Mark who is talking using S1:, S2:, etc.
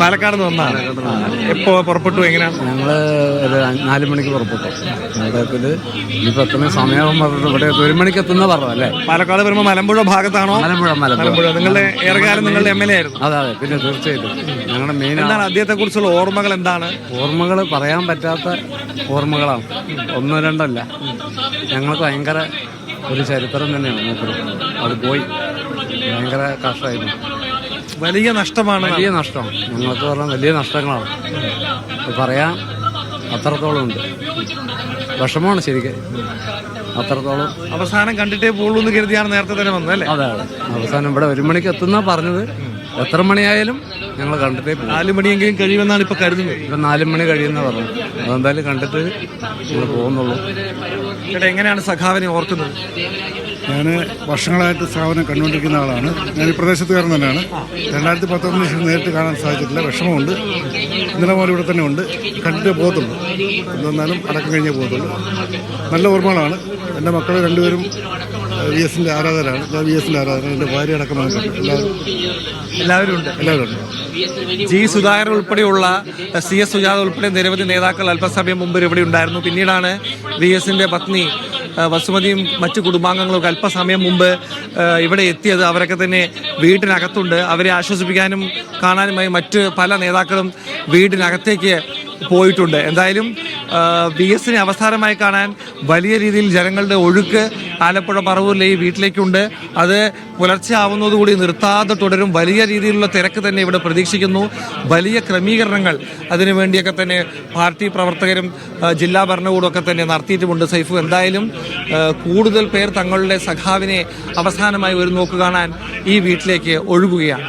S1: പാലക്കാട് നിന്ന് വന്നാണ്. എപ്പോ പുറപ്പെട്ടു? എങ്ങനെയാണ്?
S2: ഞങ്ങള് 4 മണിക്ക് പുറപ്പെട്ടു. ഇനിയിപ്പോ എത്തുന്ന സമയം ഇവിടെ 1 മണിക്ക് എത്തുന്ന പറഞ്ഞല്ലേ.
S1: പാലക്കാട് വരുമ്പോൾ മലമ്പുഴ ഭാഗത്താണോ?
S2: മലമ്പുഴ.
S1: നിങ്ങളുടെ ഏറെക്കാലം നിങ്ങളുടെ MLA ആയിരുന്നു.
S2: അതെ, പിന്നെ തീർച്ചയായിട്ടും ഞങ്ങളുടെ മെയിൻ.
S1: എന്താണ് അദ്ദേഹത്തെ കുറിച്ചുള്ള ഓർമ്മകൾ? എന്താണ്
S2: ഓർമ്മകൾ? പറയാൻ പറ്റാത്ത ഓർമ്മകളാണ്, ഒന്നോ രണ്ടല്ല. ഞങ്ങൾക്ക് ഭയങ്കര ഒരു ചരിത്രം തന്നെയാണ് മൂപ്പര്. അത് പോയി ഭയങ്കര കഷ്ടമായിരുന്നു.
S1: വലിയ നഷ്ടമാണ്.
S2: വലിയ നഷ്ടം ഞങ്ങൾക്ക് പറഞ്ഞാൽ വലിയ നഷ്ടങ്ങളാണ്. അത് പറയാൻ അത്രത്തോളം ഉണ്ട്. വിഷമമാണ് ശരിക്കും. അത്രത്തോളം
S1: അവസാനം കണ്ടിട്ടേ പോളൂ എന്ന് കരുതിയാണ് നേരത്തെ തന്നെ വന്നത് അല്ലേ?
S2: അതെ, അവസാനം ഇവിടെ 1 മണിക്ക് എത്തുന്ന പറഞ്ഞത്. എത്ര മണിയായാലും ഞങ്ങൾ കണ്ടിട്ടേ പോകും.
S1: 4 മണിയെങ്കിലും കഴിയുമെന്നാണ് ഇപ്പൊ കരുതുന്നത്.
S2: ഇപ്പം 4 മണി കഴിയുന്ന പറഞ്ഞു. അതെന്തായാലും കണ്ടിട്ട് ഞങ്ങൾ പോകുന്നുള്ളൂ.
S1: ചേട്ടാ, എങ്ങനെയാണ് സഖാവിനെ ഓർക്കുന്നത്?
S3: ഞാൻ വർഷങ്ങളായിട്ട് സ്ഥാപനം കണ്ടുകൊണ്ടിരിക്കുന്ന ആളാണ്. ഞാൻ ഈ പ്രദേശത്തുകാരൻ തന്നെയാണ്. 2019 നേരിട്ട് കാണാൻ സാധിച്ചിട്ടില്ല. വിഷമമുണ്ട്. ഇന്നലെ മുതൽ ഇവിടെ തന്നെ ഉണ്ട്. കണ്ടിട്ടേ പോകത്തുള്ളൂ. എന്തെന്നാലും അടക്കം കഴിഞ്ഞേ പോകത്തുള്ളൂ. നല്ല ഓർമ്മകളാണ്. എൻ്റെ മക്കൾ രണ്ടുപേരും VS-ൻ്റെ ആരാധകരാണ്. ഞാൻ VS-ൻ്റെ ആരാധകരാണ്. എൻ്റെ ഭാര്യ അടക്കം
S1: എല്ലാവരും ഉണ്ട്. ജി സുധാകരൻ ഉൾപ്പെടെയുള്ള CS സുജാത ഉൾപ്പെടെ നിരവധി നേതാക്കൾ അല്പസമയം മുമ്പ് ഇവിടെ ഉണ്ടായിരുന്നു. പിന്നീടാണ് VS-ന്റെ പത്നി വസുമതിയും മറ്റു കുടുംബാംഗങ്ങളും അല്പസമയം മുമ്പ് ഇവിടെ എത്തിയത്. അവരൊക്കെ തന്നെ വീട്ടിനകത്തുണ്ട്. അവരെ ആശ്വസിപ്പിക്കാനും കാണാനുമായി മറ്റ് പല നേതാക്കളും വീടിനകത്തേക്ക് പോയിട്ടുണ്ട്. എന്തായാലും VS-നെ അവസാനമായി കാണാൻ വലിയ രീതിയിൽ ജനങ്ങളുടെ ഒഴുക്ക് ആലപ്പുഴ പറവൂരിലെ ഈ വീട്ടിലേക്കുണ്ട്. അത് പുലർച്ചെ ആവുന്നതുകൂടി നിർത്താതെ തുടരും. വലിയ രീതിയിലുള്ള തിരക്ക് തന്നെ ഇവിടെ പ്രതീക്ഷിക്കുന്നു. വലിയ ക്രമീകരണങ്ങൾ അതിനുവേണ്ടിയൊക്കെ തന്നെ പാർട്ടി പ്രവർത്തകരും ജില്ലാ ഭരണകൂടവും ഒക്കെ തന്നെ നടത്തിയിട്ടുമുണ്ട്. സൈഫു, എന്തായാലും കൂടുതൽ പേർ തങ്ങളുടെ സഖാവിനെ അവസാനമായി ഒരു നോക്ക് കാണാൻ ഈ വീട്ടിലേക്ക് ഒഴുകുകയാണ്.